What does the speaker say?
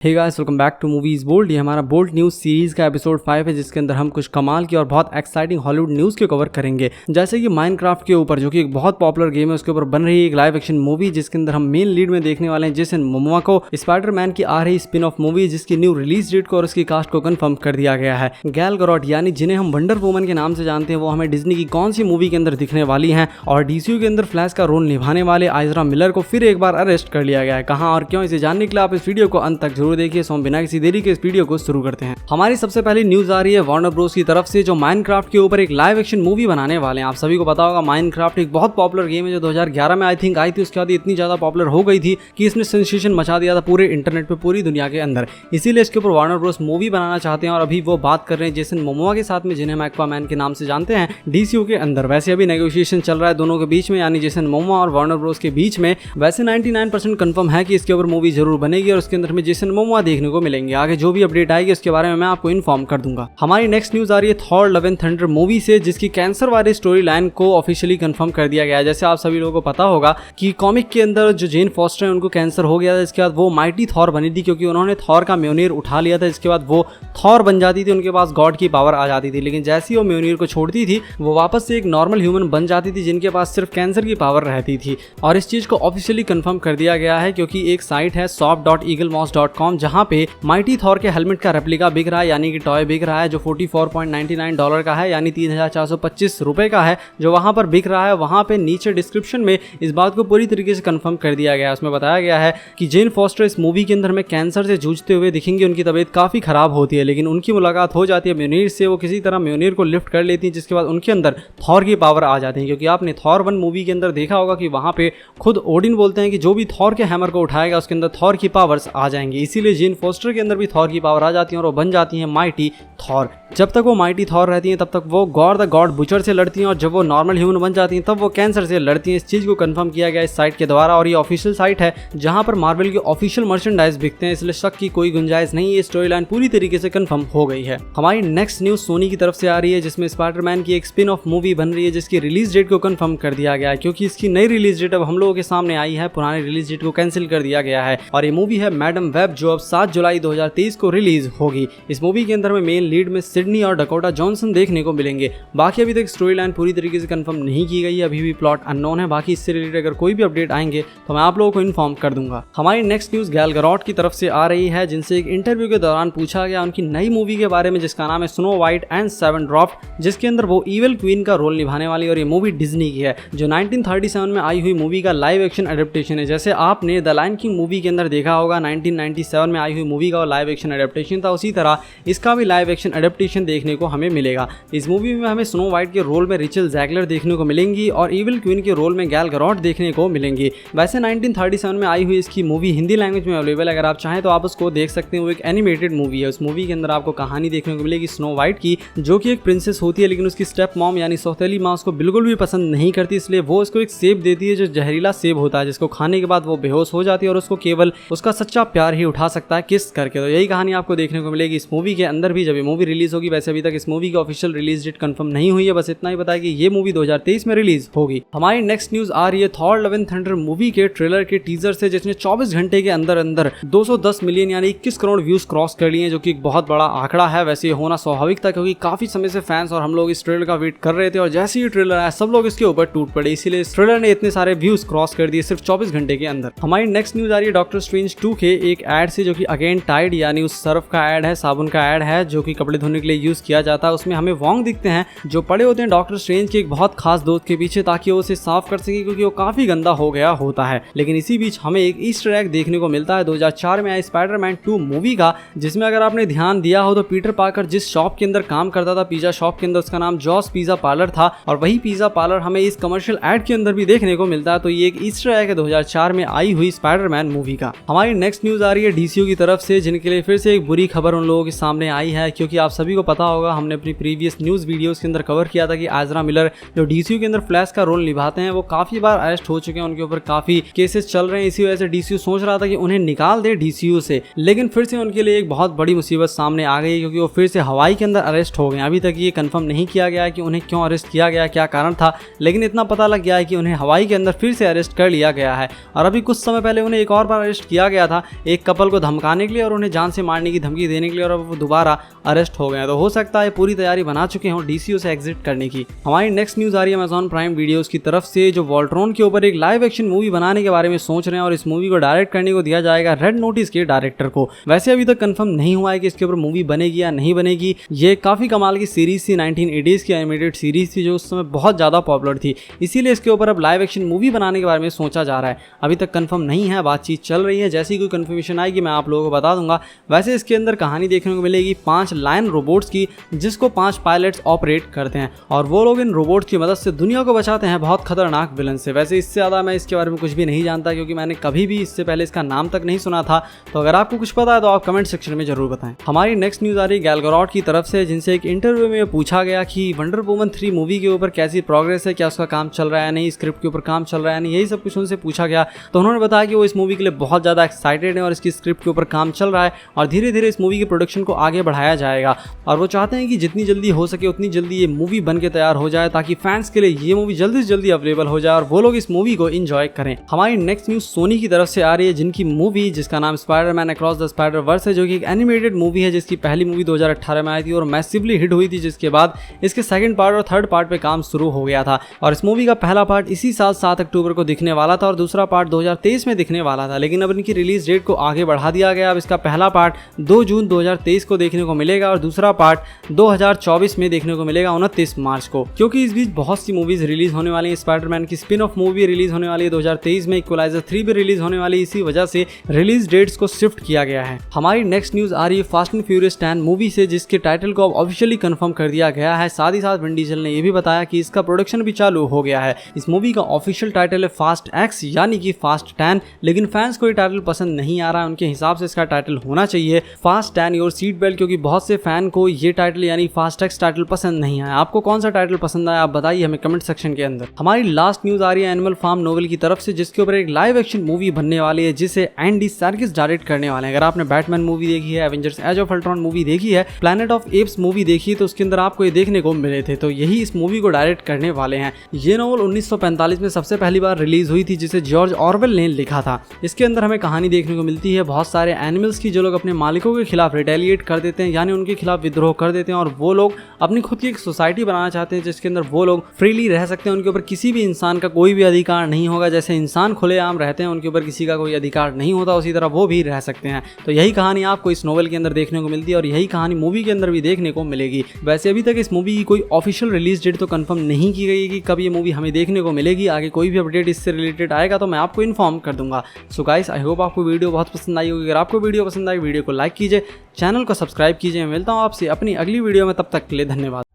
Hey guys, welcome back to Movies Bold. ये हमारा Bold news series का episode 5 है, जिसके अंदर हम कुछ कमाल की और बहुत एक्साइटिंग हॉलीवुड न्यूज़ के कवर करेंगे। जैसे कि माइनक्राफ्ट के ऊपर, जो कि एक बहुत पॉपुलर गेम है, उसके ऊपर बन रही है एक लाइव एक्शन मूवी, जिसके अंदर हम मेन लीड में देखने वाले हैं जेसन मोमोआ को। स्पाइडरमैन की आ रही स्पिन ऑफ मूवी, जिसकी न्यू रिलीज डेट को और उसकी कास्ट को कंफर्म कर दिया गया है। गैल गैडोट, यानी जिन्हें हम वंडर वुमन के नाम से जानते हैं, वो हमें डिज्नी की कौन सी मूवी के अंदर दिखने वाली हैं, और डीसीयू के अंदर फ्लैश का रोल निभाने वाले एज़रा मिलर को फिर एक बार अरेस्ट कर लिया गया है। कहां और क्यों, इसे जानने के लिए आप इस वीडियो को अंत तक जरूर देखिए। सो बिना किसी देरी के इस वीडियो को शुरू करते हैं। हमारी सबसे पहली न्यूज आ रही है वार्नर ब्रोस की तरफ से, जो माइनक्राफ्ट के ऊपर एक लाइव एक्शन मूवी बनाने वाले हैं। आप सभी को पता होगा माइनक्राफ्ट एक बहुत पॉपुलर गेम है, जो 2011 में आई थिंक आई थी। उसके बाद इतनी ज्यादा पॉपुलर हो गई थी कि इसने सेंसेशन मचा दिया था पूरे इंटरनेट पे, पूरी दुनिया के अंदर। इसीलिए इसके ऊपर वार्नर ब्रोस मूवी बनाना चाहते हैं, और अभी वो बात कर रहे हैं जेसन मोमोआ के साथ में, जिन्हें हम एक्वामैन के नाम से जानते हैं, डीसीयू के अंदर। वैसे अभी नेगोशिएशन चल रहा है दोनों के बीच में, यानी जेसन मोमोआ और वार्नर ब्रोस के बीच में। वैसे 99% कंफर्म है कि इसके ऊपर मूवी जरूर बनेगी और उसके अंदर हमें जेसन मोमोआ देखने को मिलेंगे। आगे जो भी अपडेट आएगी उसके बारे में मैं आपको इन्फॉर्म कर दूंगा। हमारी नेक्स्ट न्यूज आ रही है Thor love and thunder movie से, जिसकी कैंसर वाली स्टोरी लाइन को ऑफिशियली कंफर्म कर दिया गया है। जैसे आप सभी लोगों को पता होगा कि कॉमिक के अंदर जो जेन फॉस्टर है, उनको कैंसर हो गया था। इसके बाद वो माइटी थॉर बनी थी, क्योंकि उन्होंने थॉर का म्योनिर उठा लिया था। इसके बाद वो थॉर बन जाती थी, उनके पास गॉड की पावर आ जाती थी। लेकिन जैसे ही वो म्योनिर को छोड़ती थी, वो वापस से एक नॉर्मल ह्यूमन बन जाती थी, जिनके पास सिर्फ कैंसर की पावर रहती थी। और इस चीज को ऑफिशियली कंफर्म कर दिया गया है, क्योंकि एक साइट है shop.eaglemoss.com, जहां पे माइटी थॉर के हेलमेट का रेप्लिका बिक रहा है, यानी कि टॉय बिक रहा है, जो $44.99 का है, यानी 3425 रुपए का है, जो वहां पर बिक रहा है। वहां पे नीचे डिस्क्रिप्शन में इस बात को पूरी तरीके से कंफर्म कर दिया गया है। उसमें बताया गया है कि जेन फॉस्टर इस मूवी के अंदर में कैंसर से जूझते हुए दिखेंगे। उनकी तबीयत काफी खराब होती है, लेकिन उनकी मुलाकात हो जाती है म्योनिर से। वो किसी तरह म्योनिर को लिफ्ट कर लेती है, जिसके बाद उनके अंदर थॉर की पावर आ जाती है। क्योंकि आपने थॉर 1 मूवी के अंदर देखा होगा कि वहां पे खुद ओडिन बोलते हैं कि जो भी थॉर के हैमर को उठाएगा, उसके अंदर थॉर की पावर्स आ जाएंगी। इसीलिए जेन फॉस्टर के अंदर भी थॉर की पावर आ जाती है और वो बन जाती है माइटी थॉर। जब तक वो माइटी थॉर रहती हैं, तब तक वो गॉड द गॉड बुचर से लड़ती हैं, और जब वो नॉर्मल ह्यूमन बन जाती हैं, तब वो कैंसर से लड़ती हैं। इस चीज को कंफर्म किया गया इस साइट के द्वारा, और ये ऑफिशियल साइट है जहां पर मार्वल के ऑफिशियल मर्चेंडाइज बिकते हैं, इसलिए शक की कोई गुंजाइश नहीं है। स्टोरी लाइन पूरी तरीके से कंफर्म हो गई है। हमारी नेक्स्ट न्यूज सोनी की तरफ से आ रही है, जिसमें स्पाइडरमैन की एक स्पिन ऑफ मूवी बन रही है, जिसकी रिलीज डेट को कंफर्म कर दिया गया है। क्योंकि इसकी नई रिलीज डेट अब हम लोगों के सामने आई है, पुरानी रिलीज डेट को कैंसिल कर दिया गया है। और ये मूवी है मैडम वेब, जो अब 7 जुलाई 2023 को रिलीज होगी। इस मूवी के अंदर में मेन लीड में सिडनी और डकोटा जॉनसन देखने को मिलेंगे। बाकी अभी तक स्टोरी लाइन पूरी तरीके से कंफर्म नहीं की गई है, अभी भी प्लॉट अननोन है। बाकी इससे रिलेटेड अगर कोई भी अपडेट आएंगे तो मैं आप लोगों को इन्फॉर्म कर दूंगा। हमारी नेक्स्ट न्यूज गैल गैडोट की तरफ से आ रही है, जिनसे एक इंटरव्यू के दौरान पूछा गया उनकी नई मूवी के बारे में, जिसका नाम है स्नो वाइट एंड 7 ड्रॉप्ड, जिसके अंदर वो इविल क्वीन का रोल निभाने वाली। और ये मूवी डिज्नी की है, जो 1937 में आई हुई मूवी का लाइव एक्शन एडेप्टेशन है। जैसे आपने द लायन किंग मूवी के अंदर देखा होगा, 1997 में आई हुई मूवी का लाइव एक्शन एडेप्टेशन था, उसी तरह इसका भी लाइव एक्शन एडेप्टेशन देखने को हमें मिलेगा। इस मूवी में हमें स्नो वाइट के रोल में रिचल जैगलर देखने को मिलेंगी, और इविल क्वीन के रोल में गैल गैडोट देखने को मिलेंगी। वैसे 1937 में आई हुई इसकी मूवी हिंदी लैंग्वेज में अवेलेबल है, अगर आप चाहें तो आप उसको देख सकते हैं। वो एक एनिमेटेड मूवी है। उस मूवी के अंदर आपको कहानी देखने को मिलेगी स्नो वाइट की, जो कि एक प्रिंसेस होती है, लेकिन उसकी स्टेप मॉम यानी सौतेली माँ उसको बिल्कुल भी पसंद नहीं करती। इसलिए वो उसको एक सेब देती है, जो जहरीला सेब होता है, जिसको खाने के बाद वो बेहोश हो जाती है, और उसको केवल उसका सच्चा प्यार ही उठा सकता है किस करके। तो यही कहानी आपको देखने को मिलेगी इस मूवी के अंदर भी, जब ये मूवी रिलीज होगी। वैसे अभी तक इस मूवी की ऑफिशियल रिलीज डेट कंफर्म नहीं हुई है, बस इतना ही पता है कि ये मूवी 2023 में रिलीज होगी। हमारी नेक्स्ट न्यूज आ रही है Thor love and thunder movie के ट्रेलर के टीजर से, जिसने 24 घंटे के अंदर अंदर 210 मिलियन यानी 21 करोड़ व्यूज क्रॉस कर लिए हैं, जो कि एक बहुत बड़ा आंकड़ा है। वैसे ये होना स्वाभाविक था, क्योंकि काफी समय से फैंस और हम लोग इस ट्रेलर का वेट कर रहे थे, और जैसे ही ट्रेलर आया सब लोग इसके ऊपर टूट पड़े। इसीलिए इस ट्रेलर ने इतने सारे व्यूज क्रॉस कर दिए सिर्फ 24 घंटे के अंदर। हमारी नेक्स्ट न्यूज आ रही है डॉक्टर स्ट्रेंज 2 के एक एड से, जो कि अगेन टाइड यानी उस सर्फ का एड है, साबुन का एड है, जो कि कपड़े धोने के लिए यूज किया जाता है। उसमें हमें वोंग दिखते हैं, जो पड़े होते हैं डॉक्टर स्ट्रेंज के एक बहुत खास दोस्त के पीछे, ताकि वो उसे साफ कर सके, क्योंकि वो काफी गंदा हो गया होता है। लेकिन इसी बीच हमें एक ईस्टर एग देखने को मिलता है 2004 में आई स्पाइडरमैन 2 मूवी का, जिसमें अगर आपने ध्यान दिया हो तो पीटर पार्कर जिस शॉप के अंदर काम करता था, पिज्जा शॉप के अंदर, उसका नाम जॉस पिज्जा पार्लर था, और वही पिज्जा पार्लर हमें इस कमर्शियल एड के अंदर भी देखने को मिलता है। तो ये एक ईस्टर एग है 2004 में आई हुई स्पाइडरमैन मूवी का। हमारी नेक्स्ट न्यूज आ रही है डीसीयू की तरफ से, जिनके लिए फिर से एक बुरी खबर उन लोगों के सामने आई है। क्योंकि आप सभी को पता होगा, हमने अपनी प्रीवियस न्यूज वीडियोस के अंदर कवर किया था कि एज़रा मिलर, जो डीसीयू के अंदर फ्लैश का रोल निभाते हैं, वो काफी बार अरेस्ट हो चुके हैं, उनके ऊपर काफी केसेस चल रहे हैं। इसी वजह से डीसीयू सोच रहा था कि उन्हें निकाल दे डीसीयू से, लेकिन फिर से उनके लिए एक बहुत बड़ी मुसीबत सामने आ गई, क्योंकि वो फिर से हवाई के अंदर अरेस्ट हो गए। अभी तक ये कंफर्म नहीं किया गया है कि उन्हें क्यों अरेस्ट किया गया, क्या कारण था, लेकिन इतना पता लग गया है कि उन्हें हवाई के अंदर फिर से अरेस्ट कर लिया गया है। और अभी कुछ समय पहले उन्हें एक और बार अरेस्ट किया गया था, एक कपल कपल को धमकाने के लिए और उन्हें जान से मारने की धमकी देने के लिए, और अब वो दोबारा अरेस्ट हो गए। तो हो सकता है पूरी तैयारी बना चुके हों डीसीयू से एग्जिट करने की। हमारी नेक्स्ट न्यूज आ रही है अमेजॉन प्राइम वीडियोस की तरफ से, जो वोल्ट्रॉन के ऊपर एक लाइव एक्शन मूवी बनाने के बारे में सोच रहे हैं और इस मूवी को डायरेक्ट करने को दिया जाएगा रेड नोटिस के डायरेक्टर को। वैसे अभी तक कंफर्म नहीं हुआ है कि इसके ऊपर मूवी बनेगी या नहीं बनेगी। ये काफी कमाल की सीरीज थी, 1980s की एनिमेटेड सीरीज थी जो उस समय बहुत ज्यादा पॉपुलर थी, इसीलिए इसके ऊपर अब लाइव एक्शन मूवी बनाने के बारे में सोचा जा रहा है। अभी तक कंफर्म नहीं है, बातचीत चल रही है, जैसे ही कोई कंफर्मेशन आएगी मैं आप लोगों को बता दूंगा। वैसे इसके अंदर कहानी देखने को मिलेगी 5 लायन रोबोट्स की, जिसको 5 पायलट्स ऑपरेट करते हैं और वो लोग इन रोबोट्स की मदद से दुनिया को बचाते हैं बहुत खतरनाक विलन से। वैसे इससे ज़्यादा मैं इसके बारे में कुछ भी नहीं जानता, क्योंकि मैंने कभी भी इससे पहले इसका नाम तक नहीं सुना था। तो अगर आपको कुछ पता है तो आप कमेंट सेक्शन में जरूर बताएं। हमारी नेक्स्ट न्यूज़ आ रही है गैल गैडोट की तरफ से, जिनसे एक इंटरव्यू में पूछा गया कि वंडर वुमन 3 मूवी के ऊपर कैसी प्रोग्रेस है, क्या उसका काम चल रहा है नहीं, स्क्रिप्ट के ऊपर काम चल रहा है नहीं, यही सब कुछ उनसे पूछा गया। तो उन्होंने बताया कि वो इस मूवी के लिए बहुत ज़्यादा एक्साइटेड है और इसकी स्क्रिप्ट के ऊपर काम चल रहा है और धीरे धीरे इस मूवी के प्रोडक्शन को आगे बढ़ाया जाएगा और वो चाहते हैं कि जितनी जल्दी हो सके उतनी जल्दी ये मूवी बन के तैयार हो जाए, ताकि फैंस के लिए ये मूवी जल्दी से जल्दी अवेलेबल हो जाए और वो लोग इस मूवी को एंजॉय करें। हमारी नेक्स्ट न्यूज़ सोनी की तरफ से आ रही है, जिनकी मूवी जिसका नाम Spiderman Across the Spider Verse है, जो कि एक एनिमेटेड मूवी है जिसकी पहली मूवी 2018 में आई थी और मैसिवली हिट हुई थी, जिसके बाद इसके सेकंड पार्ट और थर्ड पार्ट पे काम शुरू हो गया था। और इस मूवी का पहला पार्ट इसी साल 7 अक्टूबर को दिखने वाला था और दूसरा पार्ट 2023 में दिखने वाला था, लेकिन अब इनकी रिलीज डेट को आगे बढ़ा दिया गया। अब इसका पहला पार्ट 2 जून 2023 को देखने को मिलेगा और दूसरा पार्ट 2024 में देखने को मिलेगा 29 मार्च को, क्योंकि इस बीच बहुत सी मूवीज रिलीज होने वाली है। स्पाइडरमैन की स्पिन ऑफ मूवी रिलीज होने वाली है 2023 में, इक्वलाइजर 3 भी रिलीज होने वाली है, इसी वजह से रिलीज डेट्स को शिफ्ट किया गया है। हमारी नेक्स्ट न्यूज आ रही है फास्ट एंड फ्यूरियस 10 मूवी से, जिसके टाइटल को अब ऑफिशियली कंफर्म कर दिया गया है। साथ ही साथ विन डीजल ने यह भी बताया कि इसका प्रोडक्शन भी चालू हो गया है। इस मूवी का ऑफिशियल टाइटल है फास्ट एक्स यानी कि फास्ट 10, लेकिन फैंस को ये टाइटल पसंद नहीं आ रहा है। उनके हिसाब से इसका टाइटल होना चाहिए फास्ट 10 योर सीट बेल्ट, क्योंकि बहुत से फैन को ये टाइटल यानी फास्ट एक्स टाइटल पसंद नहीं आया। आपको कौन सा टाइटल पसंद आया आप बताइए हमें कमेंट सेक्शन के अंदर। हमारी लास्ट न्यूज आ रही है एनिमल फार्म नोवेल की तरफ से, जिसके ऊपर एक लाइव एक्शन मूवी बनने वाली है, जिसे एंडी सर्किस डायरेक्ट करने वाले हैं। अगर आपने बैटमैन मूवी देखी है, Avengers Age of Ultron movie देखी है, प्लैनेट ऑफ एप्स मूवी देखी है, तो उसके अंदर आपको ये देखने को मिले थे, तो यही इस मूवी को डायरेक्ट करने वाले हैं। ये नोवेल 1945 में सबसे पहली बार रिलीज हुई थी, जिसे जॉर्ज ऑरवेल ने लिखा था। इसके अंदर हमें कहानी देखने को मिलती है बहुत सारे एनिमल्स की, जो लोग अपने मालिकों के खिलाफ रिटेलिएट कर देते हैं, यानी उनके खिलाफ विद्रोह कर देते हैं और वो लोग अपनी खुद की एक सोसाइटी बनाना चाहते हैं जिसके अंदर वो लोग फ्रीली रह सकते हैं। उनके ऊपर किसी भी इंसान का कोई भी अधिकार नहीं होगा। जैसे इंसान खुलेआम रहते हैं, उनके ऊपर किसी का कोई अधिकार नहीं होता, उसी तरह वो भी रह सकते हैं। तो यही कहानी आपको इस नोवेल के अंदर देखने को मिलती है और यही कहानी मूवी के अंदर भी देखने को मिलेगी। वैसे अभी तक इस मूवी की कोई ऑफिशियल रिलीज डेट तो कंफर्म नहीं की गई है कि कब ये मूवी हमें देखने को मिलेगी। आगे कोई भी अपडेट इससे रिलेटेड आएगा तो मैं आपको इन्फॉर्म कर दूंगा। सो गाइस, आई होप आपको वीडियो बहुत पसंद आई होगी। अगर आपको वीडियो पसंद आई, वीडियो को लाइक कीजिए, चैनल को सब्सक्राइब कीजिए। मिलता हूँ आपसे अपनी अगली वीडियो में, तब तक के लिए धन्यवाद।